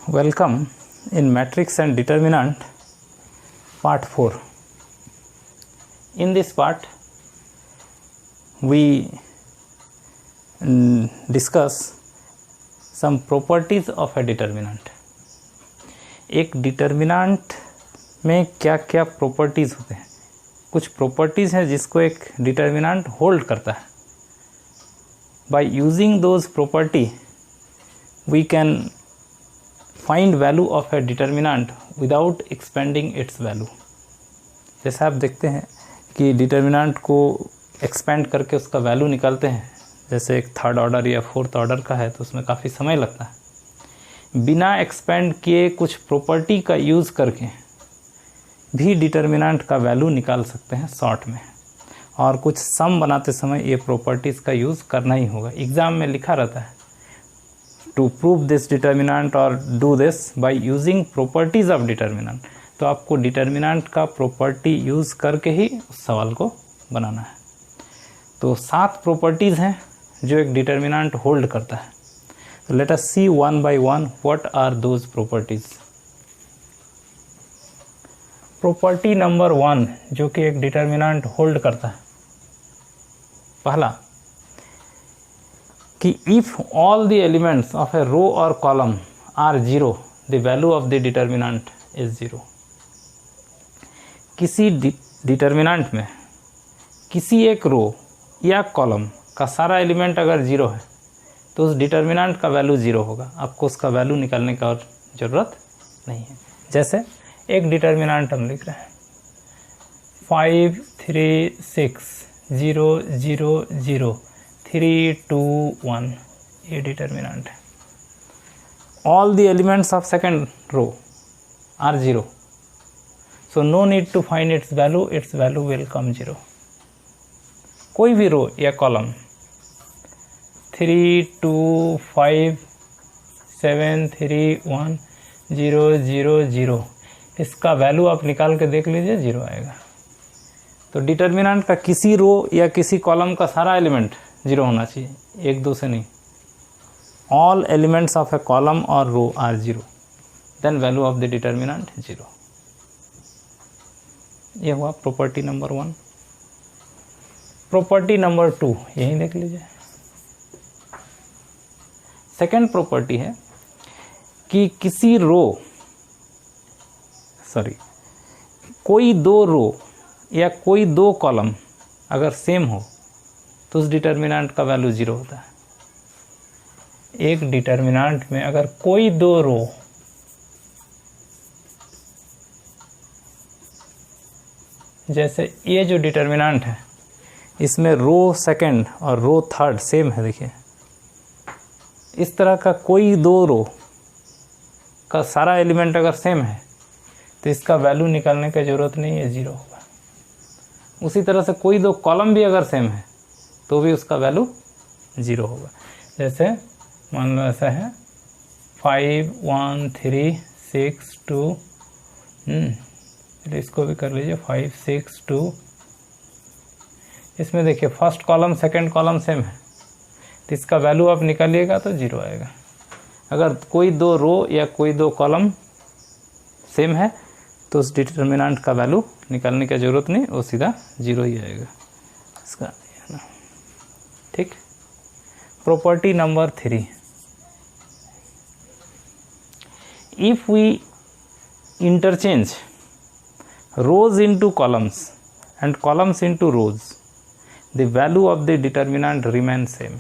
Welcome in matrix and determinant part 4. In this part we discuss some properties of a determinant. एक determinant में क्या क्या properties होते हैं, कुछ प्रॉपर्टीज़ हैं जिसको एक डिटर्मिनेंट होल्ड करता है. By using those property we can find value of a determinant without expanding its value. जैसे आप देखते हैं कि डिटर्मिनेंट को एक्सपेंड करके उसका वैल्यू निकालते हैं, जैसे एक थर्ड ऑर्डर या फोर्थ ऑर्डर का है तो उसमें काफ़ी समय लगता है. बिना एक्सपेंड किए कुछ प्रॉपर्टी का यूज़ करके भी डिटर्मिनेंट का वैल्यू निकाल सकते हैं शॉर्ट में, और कुछ सम बनाते समय ये प्रॉपर्टीज़ का यूज़ करना ही होगा. एग्ज़ाम में लिखा रहता है टू प्रूव दिस डिटर्मिनेंट और do this by using properties of determinant. तो आपको डिटर्मिनेंट का प्रॉपर्टी यूज़ करके ही उस सवाल को बनाना है. तो 7 प्रॉपर्टीज़ हैं जो एक डिटर्मिनेंट होल्ड करता है. तो let us see one by one what are those properties. Property number 1 जो कि एक डिटर्मिनेंट होल्ड करता है, पहला कि if all the elements of a row और column are zero the value of the determinant is zero. किसी determinant में किसी एक रो या कॉलम का सारा एलिमेंट अगर जीरो है तो उस डिटर्मिनेंट का वैल्यू जीरो होगा. आपको उसका वैल्यू निकालने का और ज़रूरत नहीं है. जैसे एक डिटर्मिनेंट हम लिख रहे हैं 5 3 6 0 0 0 3 2 1. ये डिटर्मिनेंट है. All the elements of second row are zero, so no need to find its value will come zero. कोई भी रो या कॉलम 3 2 5 7 3 1 0 0 0 इसका वैल्यू आप निकाल के देख लीजिए, जीरो आएगा. तो डिटर्मिनेंट का किसी रो या किसी कॉलम का सारा एलिमेंट जीरो होना चाहिए, एक दो से नहीं. All elements of a column और row are zero, then value of the determinant zero. ये हुआ प्रॉपर्टी नंबर 1. प्रॉपर्टी नंबर 2 यही देख लीजिए. सेकेंड प्रॉपर्टी है कि किसी कोई दो रो या कोई दो कॉलम अगर सेम हो तो उस डिटर्मिनेंट का वैल्यू जीरो होता है. एक डिटर्मिनेंट में अगर कोई दो रो जैसे ये जो डिटर्मिनेंट है इसमें रो सेकंड और रो थर्ड सेम है, देखिए इस तरह का कोई दो रो का सारा एलिमेंट अगर सेम है तो इसका वैल्यू निकालने की ज़रूरत नहीं है, जीरो होगा. उसी तरह से कोई दो कॉलम भी अगर सेम है तो भी उसका वैल्यू जीरो होगा. जैसे मान लो ऐसा है 5 1 3 6 2, इसको भी कर लीजिए 5 6 2. इसमें देखिए first column second column same है तो इसका वैल्यू आप निकालिएगा तो जीरो आएगा. अगर कोई दो रो या कोई दो कॉलम सेम है तो उस डिटर्मिनेंट का वैल्यू निकालने की ज़रूरत नहीं, वो सीधा जीरो ही आएगा. इसका है ना, ठीक. Property number 3, if we interchange rows into columns and columns into rows the value of the determinant remain same.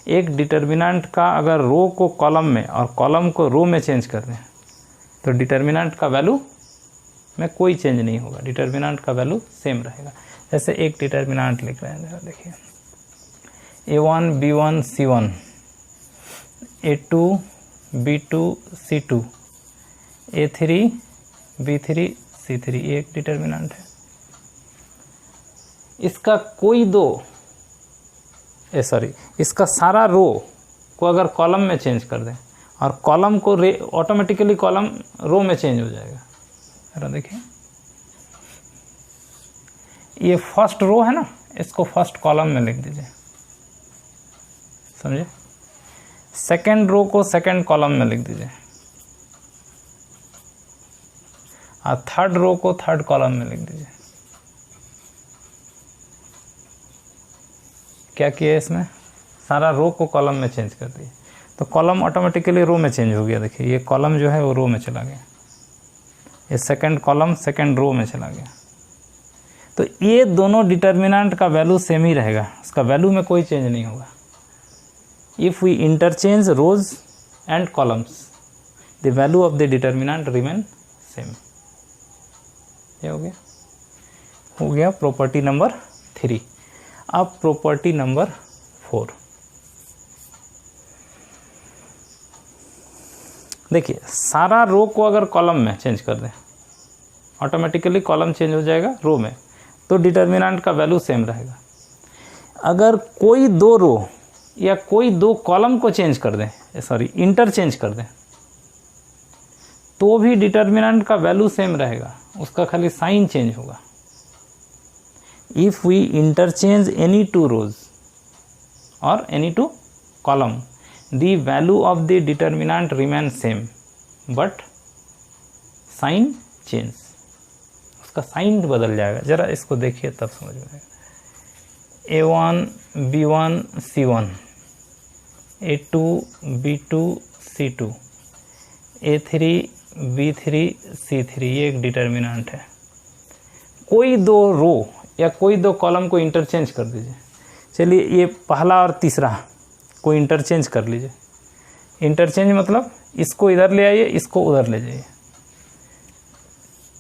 एक डिटर्मिनेंट का अगर रो को कॉलम में और कॉलम को रो में चेंज कर दें तो डिटर्मिनेंट का वैल्यू में कोई चेंज नहीं होगा, डिटर्मिनेंट का वैल्यू सेम रहेगा. जैसे एक डिटर्मिनेंट लिख रहे हैं, देखिए A1 B1 C1 A2 B2 C2 A3 B3 C3. ये एक डिटर्मिनेंट है. इसका कोई दो इसका सारा रो को अगर कॉलम में चेंज कर दें और कॉलम को ऑटोमेटिकली कॉलम रो में चेंज हो जाएगा. अरे देखिए ये फर्स्ट रो है ना, इसको फर्स्ट कॉलम में लिख दीजिए, समझे. सेकेंड रो को सेकेंड कॉलम में लिख दीजिए और थर्ड रो को थर्ड कॉलम में लिख दीजिए। क्या किया इसमें, सारा रो को कॉलम में चेंज कर दिया, तो कॉलम ऑटोमेटिकली रो में चेंज हो गया। देखिए ये कॉलम जो है वो रो में चला गया, ये सेकंड कॉलम सेकंड रो में चला गया। तो ये दोनों डिटर्मिनेंट का वैल्यू सेम ही रहेगा, उसका वैल्यू में कोई चेंज नहीं होगा। If we interchange rows and columns the value of the determinant remain same. ये हो गया प्रॉपर्टी नंबर 3। अब प्रॉपर्टी नंबर 4 देखिए, सारा रो को अगर कॉलम में चेंज कर दें, ऑटोमेटिकली कॉलम चेंज हो जाएगा रो में, तो डिटर्मिनेंट का वैल्यू सेम रहेगा। अगर कोई दो रो या कोई दो कॉलम को चेंज कर दें, इंटरचेंज कर दें, तो भी डिटर्मिनेंट का वैल्यू सेम रहेगा, उसका खाली साइन चेंज होगा। If we interchange any two rows और any two column, the value of the determinant remain same but sign change, उसका साइन बदल जाएगा। जरा इसको देखिए तब समझ में आएगा। A1 B1 C1, A2 B2 C2, A3 B3 C3, ये एक डिटर्मिनेंट है। कोई दो रो या कोई दो कॉलम को इंटरचेंज कर दीजिए। चलिए ये पहला और तीसरा को इंटरचेंज कर लीजिए। इंटरचेंज मतलब इसको इधर ले आइए, इसको उधर ले जाइए।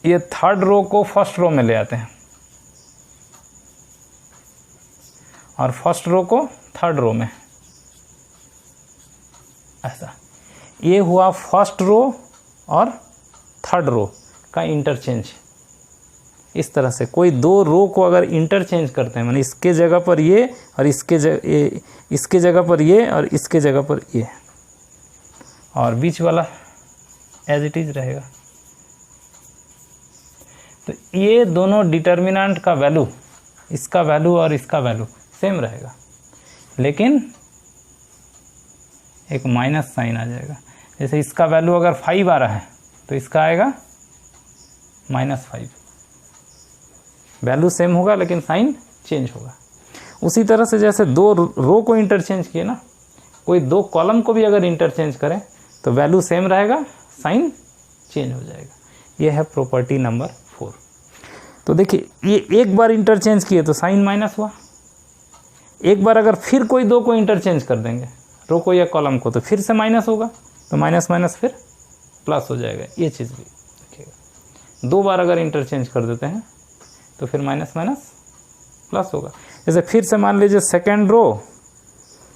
ये थर्ड रो को फर्स्ट रो में ले आते हैं और फर्स्ट रो को थर्ड रो में, ऐसा। ये हुआ फर्स्ट रो और थर्ड रो का इंटरचेंज। इस तरह से कोई दो रो को अगर इंटरचेंज करते हैं, माने इसके जगह पर ये और इसके जगह पर ये और इसके जगह पर ये, और बीच वाला एज इट इज रहेगा, तो ये दोनों डिटर्मिनेंट का वैल्यू, इसका वैल्यू और इसका वैल्यू सेम रहेगा, लेकिन एक माइनस साइन आ जाएगा। जैसे इसका वैल्यू अगर 5 आ रहा है तो इसका आएगा -5। वैल्यू सेम होगा लेकिन साइन चेंज होगा। उसी तरह से जैसे दो रो को इंटरचेंज किए ना, कोई दो कॉलम को भी अगर इंटरचेंज करें तो वैल्यू सेम रहेगा, साइन चेंज हो जाएगा। ये है प्रॉपर्टी नंबर 4। तो देखिए ये एक बार इंटरचेंज किए तो साइन माइनस हुआ, एक बार अगर फिर कोई दो को इंटरचेंज कर देंगे, रो को या कॉलम को, तो फिर से माइनस होगा, तो माइनस माइनस फिर प्लस हो जाएगा। ये चीज़ भी देखिएगा, दो बार अगर इंटरचेंज कर देते हैं तो फिर माइनस माइनस प्लस होगा। जैसे फिर से मान लीजिए सेकेंड रो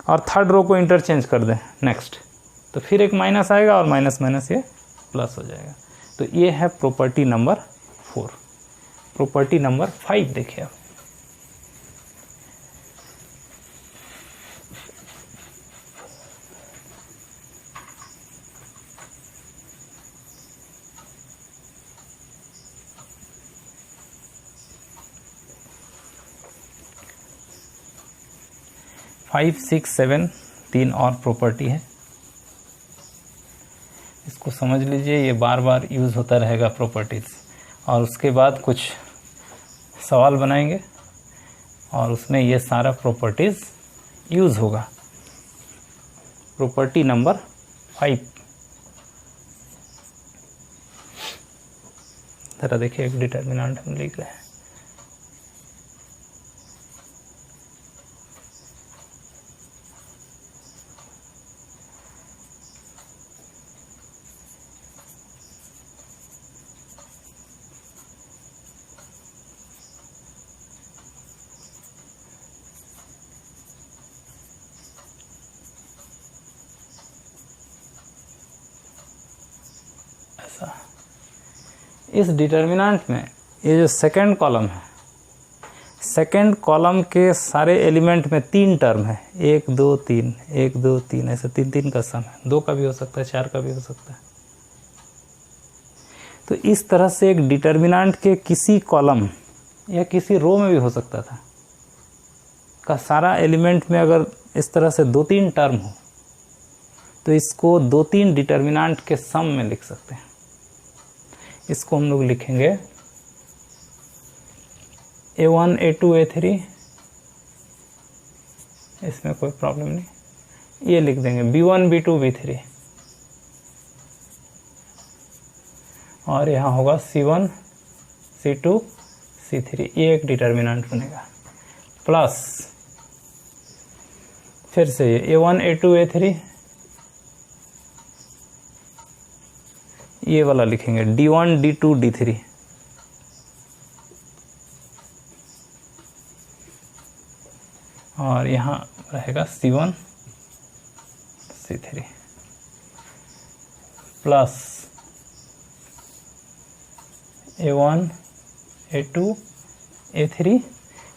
और थर्ड रो को इंटरचेंज कर दें नेक्स्ट, तो फिर एक माइनस आएगा और माइनस माइनस ये प्लस हो जाएगा। तो ये है प्रॉपर्टी नंबर 4। प्रॉपर्टी नंबर 5 देखिए आप। फाइव, 6, 7 तीन और प्रॉपर्टी है, इसको समझ लीजिए। ये बार बार यूज़ होता रहेगा प्रॉपर्टीज़, और उसके बाद कुछ सवाल बनाएंगे और उसमें ये सारा प्रॉपर्टीज़ यूज़ होगा। प्रॉपर्टी नंबर 5 ज़रा देखिए, एक डिटर्मिनेंट हम लिख रहे हैं। इस डिटर्मिनेंट में ये जो सेकंड कॉलम है, सेकंड कॉलम के सारे एलिमेंट में 3 टर्म है, 1 2 3, 1 2 3, ऐसे 3 3 का सम है। 2 का भी हो सकता है, 4 का भी हो सकता है। तो इस तरह से एक डिटर्मिनेंट के किसी कॉलम या किसी रो में भी हो सकता था का सारा एलिमेंट में अगर इस तरह से 2 3 टर्म हो, तो इसको 2-3 डिटर्मिनेंट के सम में लिख सकते हैं। इसको हम लोग लिखेंगे A1 A2 A3, इसमें कोई प्रॉब्लम नहीं, ये लिख देंगे B1 B2 B3, और यहाँ होगा C1 C2 C3, ये एक डिटर्मिनेंट बनेगा, प्लस फिर से ये A1 A2 A3, ये वाला लिखेंगे D1 D2 D3, और यहाँ रहेगा C1 C3 plus A1 A2 A3,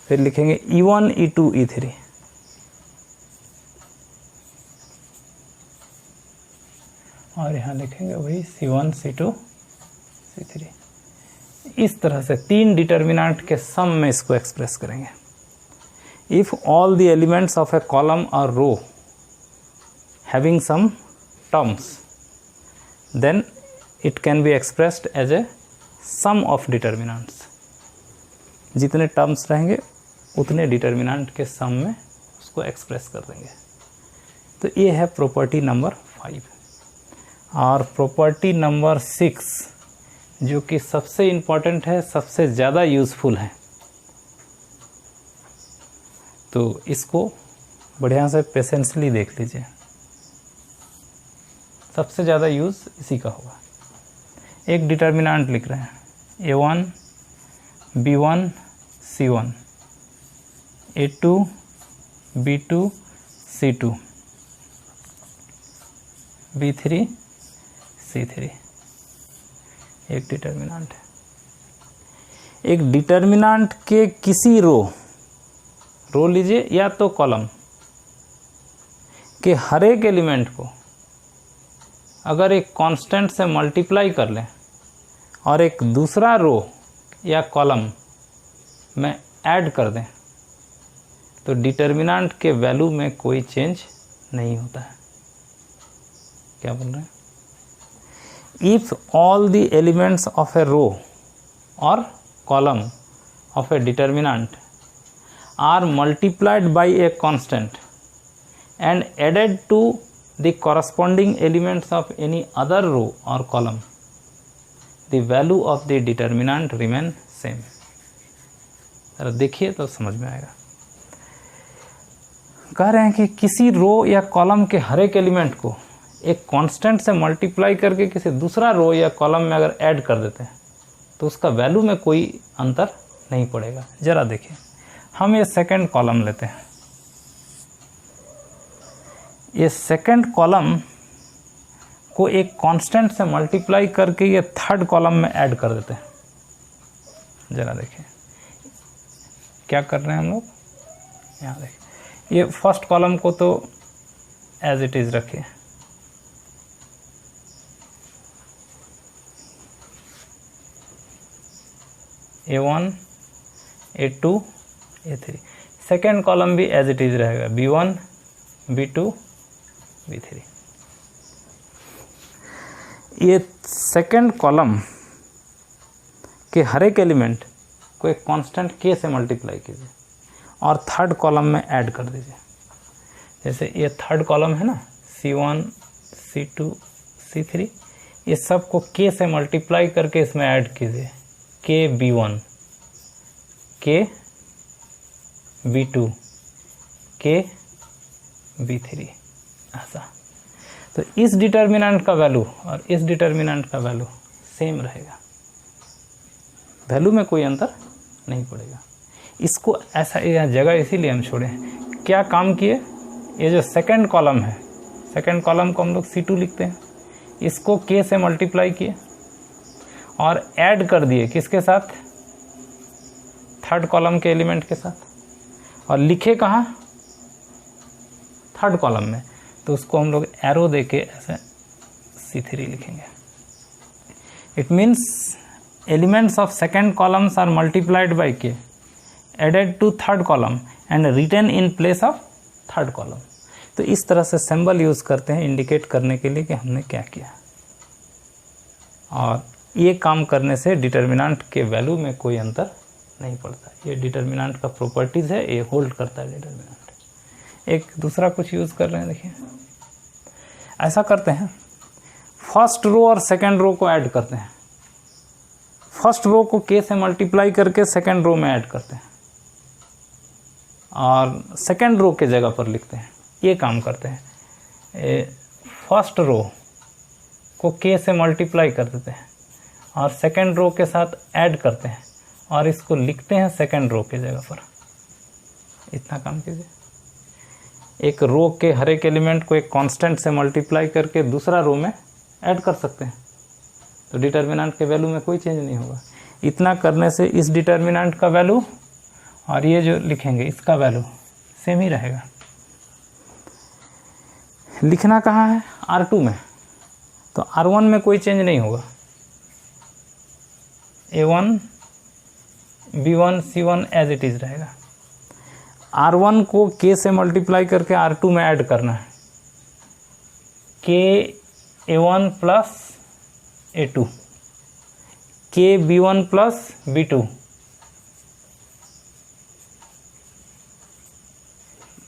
फिर लिखेंगे E1 E2 E3, और यहाँ लिखेंगे वही C1 C2 C3। इस तरह से 3 डिटर्मिनेंट के सम में इसको एक्सप्रेस करेंगे। If all the elements of a column और row having sum terms, then it can be expressed as a sum of determinants. जितने टर्म्स रहेंगे उतने डिटर्मिनेंट के सम में उसको एक्सप्रेस कर देंगे। तो ये है प्रॉपर्टी नंबर 5। और प्रॉपर्टी नंबर 6 जो कि सबसे इम्पॉर्टेंट है, सबसे ज़्यादा यूज़फुल है, तो इसको बढ़िया से पेशेंसली देख लीजिए। सबसे ज़्यादा यूज़ इसी का होगा। एक डिटर्मिनेंट लिख रहे हैं A1 B1 C1, A2 B2 C2, B3 C3, एक डिटर्मिनेंट है। एक डिटर्मिनेंट के किसी रो लीजिए या तो कॉलम के हर एक एलिमेंट को अगर एक कांस्टेंट से मल्टीप्लाई कर लें और एक दूसरा रो या कॉलम में ऐड कर दें तो डिटर्मिनेंट के वैल्यू में कोई चेंज नहीं होता है। क्या बोल रहे हैं? If all the elements of a row or column of a determinant are multiplied by a constant and added to the corresponding elements of any other row or column, the value of the determinant remain same. जरा देखिए तो समझ में आएगा। कह रहे हैं कि किसी रो या कॉलम के हर एक एलिमेंट को एक कांस्टेंट से मल्टीप्लाई करके किसी दूसरा रो या कॉलम में अगर ऐड कर देते हैं तो उसका वैल्यू में कोई अंतर नहीं पड़ेगा। ज़रा देखिए, हम ये सेकंड कॉलम लेते हैं। ये सेकंड कॉलम को एक कांस्टेंट से मल्टीप्लाई करके ये थर्ड कॉलम में ऐड कर देते हैं। ज़रा देखिए क्या कर रहे हैं हम लोग। यहाँ देखिए, ये फर्स्ट कॉलम को तो एज इट इज़ रखिए, A1 A2 A3, second column भी एज इट इज रहेगा B1 B2 B3। ये सेकेंड कॉलम के हर एक एलिमेंट को एक कांस्टेंट K से मल्टीप्लाई कीजिए और थर्ड कॉलम में ऐड कर दीजिए। जैसे ये थर्ड कॉलम है ना, C1 C2 C3, ये सब को K से मल्टीप्लाई करके इसमें ऐड कीजिए। K B1 K B2 K B3, ऐसा। तो इस डिटर्मिनेंट का वैल्यू और इस डिटर्मिनेंट का वैल्यू सेम रहेगा, वैल्यू में कोई अंतर नहीं पड़ेगा। इसको ऐसा यह जगह इसीलिए हम छोड़े। क्या काम किए, ये जो सेकंड कॉलम है, सेकंड कॉलम को हम लोग C2 लिखते हैं, इसको K से मल्टीप्लाई किए और ऐड कर दिए किसके साथ, थर्ड कॉलम के एलिमेंट के साथ, और लिखे कहाँ, थर्ड कॉलम में। तो उसको हम लोग एरो देके ऐसे C3 लिखेंगे। It means elements of second columns are multiplied by K added to third column and retain in place of third column. तो इस तरह से सिंबल यूज़ करते हैं इंडिकेट करने के लिए कि हमने क्या किया, और ये काम करने से डिटर्मिनेंट के वैल्यू में कोई अंतर नहीं पड़ता। ये डिटर्मिनेंट का प्रॉपर्टीज़ है, ये होल्ड करता है डिटर्मिनेंट। एक दूसरा कुछ यूज़ कर रहे हैं, देखिए ऐसा करते हैं, फर्स्ट रो और सेकंड रो को ऐड करते हैं। फर्स्ट रो को k से मल्टीप्लाई करके सेकंड रो में ऐड करते हैं और सेकंड रो के जगह पर लिखते हैं। ये काम करते हैं, फर्स्ट रो को k से मल्टीप्लाई कर देते हैं और सेकंड रो के साथ ऐड करते हैं और इसको लिखते हैं सेकंड रो के जगह पर। इतना काम कीजिए। एक रो के हर एक एलिमेंट को एक कांस्टेंट से मल्टीप्लाई करके दूसरा रो में ऐड कर सकते हैं, तो डिटर्मिनेंट के वैल्यू में कोई चेंज नहीं होगा। इतना करने से इस डिटर्मिनेंट का वैल्यू और ये जो लिखेंगे इसका वैल्यू सेम ही रहेगा। लिखना कहाँ है? R2 में, तो R1 में कोई चेंज नहीं होगा। A1 B1 C1 as it is रहेगा। R1 को K से मल्टीप्लाई करके R2 में ऐड करना है, K A1 plus A2, K B1 plus B2,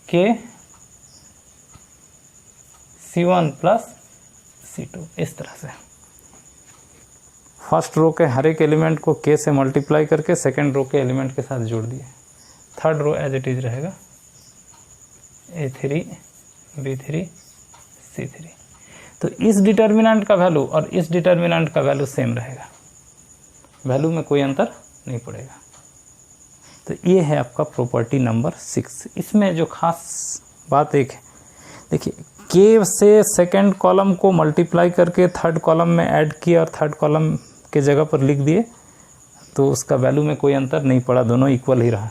K C1 plus C2। इस तरह से फर्स्ट रो के हर एक एलिमेंट को K से मल्टीप्लाई करके सेकंड रो के एलिमेंट के साथ जोड़ दिए। Third row as it is रहेगा, A3 B3 C3। तो इस डिटर्मिनेंट का वैल्यू और इस डिटर्मिनेंट का वैल्यू सेम रहेगा, वैल्यू में कोई अंतर नहीं पड़ेगा। तो ये है आपका प्रॉपर्टी नंबर 6। इसमें जो खास बात एक है, देखिए K से सेकंड कॉलम को मल्टीप्लाई करके थर्ड कॉलम में ऐड किया और थर्ड कॉलम के जगह पर लिख दिए, तो उसका वैल्यू में कोई अंतर नहीं पड़ा, दोनों इक्वल ही रहा।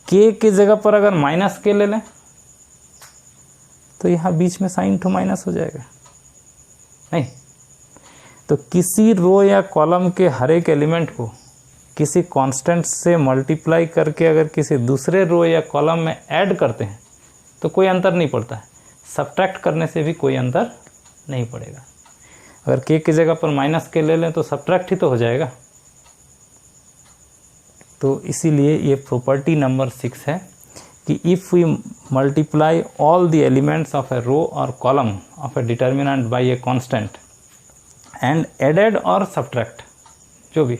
K के जगह पर अगर माइनस K ले लें तो यहाँ बीच में साइन टू माइनस हो जाएगा, नहीं। तो किसी रो या कॉलम के हर एक एलिमेंट को किसी कांस्टेंट से मल्टीप्लाई करके अगर किसी दूसरे रो या कॉलम में ऐड करते हैं तो कोई अंतर नहीं पड़ता है, सब्ट्रैक्ट करने से भी कोई अंतर नहीं पड़ेगा। अगर K की जगह पर माइनस K ले लें तो सब्ट्रैक्ट ही तो हो जाएगा। तो इसीलिए ये प्रॉपर्टी नंबर 6 है कि if we multiply all the elements of a row और column of a determinant by a constant and added और सब्ट्रैक्ट जो भी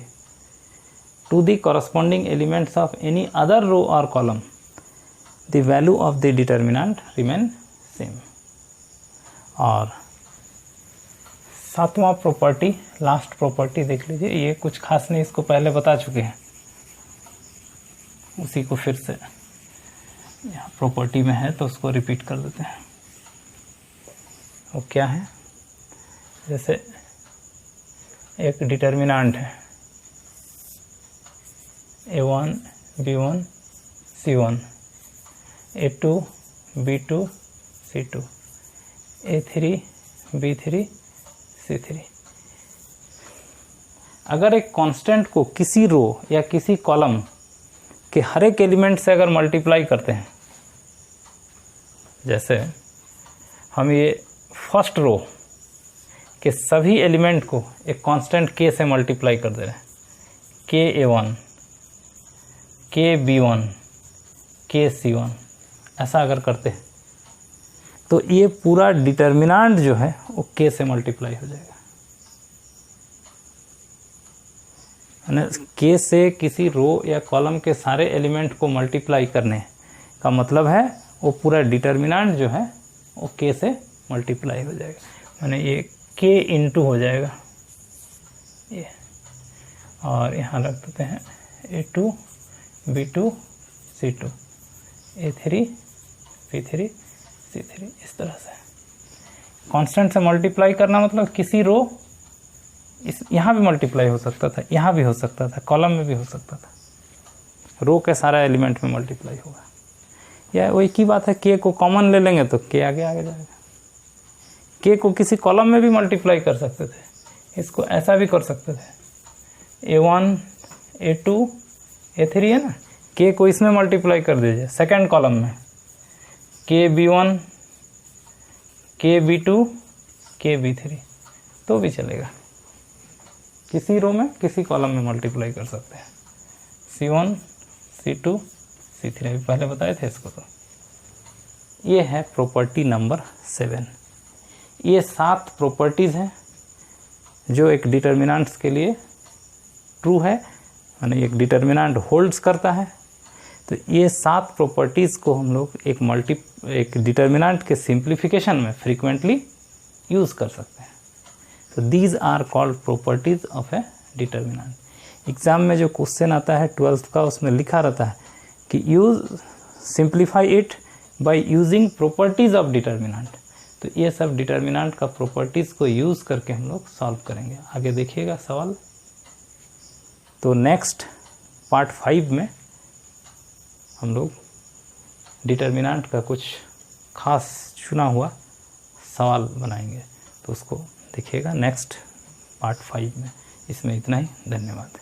to the corresponding elements of any other row और column, the value of the determinant remain same. और सातवां property, last property देख लीजिए। ये कुछ खास नहीं, इसको पहले बता चुके हैं, उसी को फिर से यहाँ प्रॉपर्टी में है तो उसको रिपीट कर देते हैं। वो क्या है? जैसे एक डिटर्मिनेंट है A1 B1 C1, A2 B2 C2, A3 B3 C3। अगर एक कांस्टेंट को किसी रो या किसी कॉलम के हर एक एलिमेंट से अगर मल्टीप्लाई करते हैं, जैसे हम ये फर्स्ट रो के सभी एलिमेंट को एक कांस्टेंट K से मल्टीप्लाई कर दे रहे हैं, K A1 K B1 K C1, ऐसा अगर करते हैं तो ये पूरा डिटर्मिनेंट जो है वो K से मल्टीप्लाई हो जाएगा। K से किसी रो या कॉलम के सारे एलिमेंट को मल्टीप्लाई करने का मतलब है वो पूरा डिटर्मिनेंट जो है वो K से मल्टीप्लाई हो जाएगा, माने ये K इंटू हो जाएगा ये। और यहाँ रख देते हैं A2 B2 C2, A3 B3 C3। इस तरह से कांस्टेंट से मल्टीप्लाई करना मतलब किसी रो, इस यहाँ भी मल्टीप्लाई हो सकता था, यहाँ भी हो सकता था, कॉलम में भी हो सकता था, रो के सारा एलिमेंट में मल्टीप्लाई होगा। या वही की बात है, K को कॉमन ले लेंगे तो K आगे आगे जाएगा। K को किसी कॉलम में भी मल्टीप्लाई कर सकते थे, इसको ऐसा भी कर सकते थे, A1 A2 A3 है ना, K को इसमें मल्टीप्लाई कर दीजिए सेकंड कॉलम में, KB1, KB2, KB3 तो भी चलेगा, किसी रो में किसी कॉलम में मल्टीप्लाई कर सकते हैं। C1, C2, C3 अभी पहले बताए थे इसको। तो ये है प्रॉपर्टी नंबर 7। ये 7 प्रॉपर्टीज़ हैं जो एक डिटर्मिनेंट्स के लिए ट्रू है, यानी एक डिटर्मिनेंट होल्ड्स करता है। तो ये 7 प्रॉपर्टीज़ को हम लोग एक डिटर्मिनेंट के सिंप्लीफिकेशन में फ्रीक्वेंटली यूज़ कर सकते हैं। तो these are called properties of a determinant. Exam में जो क्वेश्चन आता है 12th का, उसमें लिखा रहता है कि use simplify it by using properties of determinant. तो ये सब डिटर्मिनेंट का प्रॉपर्टीज़ को यूज़ करके हम लोग सॉल्व करेंगे। आगे देखिएगा सवाल। तो नेक्स्ट पार्ट 5 में हम लोग डिटर्मिनेंट का कुछ खास चुना हुआ सवाल बनाएंगे, तो उसको देखिएगा नेक्स्ट पार्ट 5 में। इसमें इतना ही, धन्यवाद।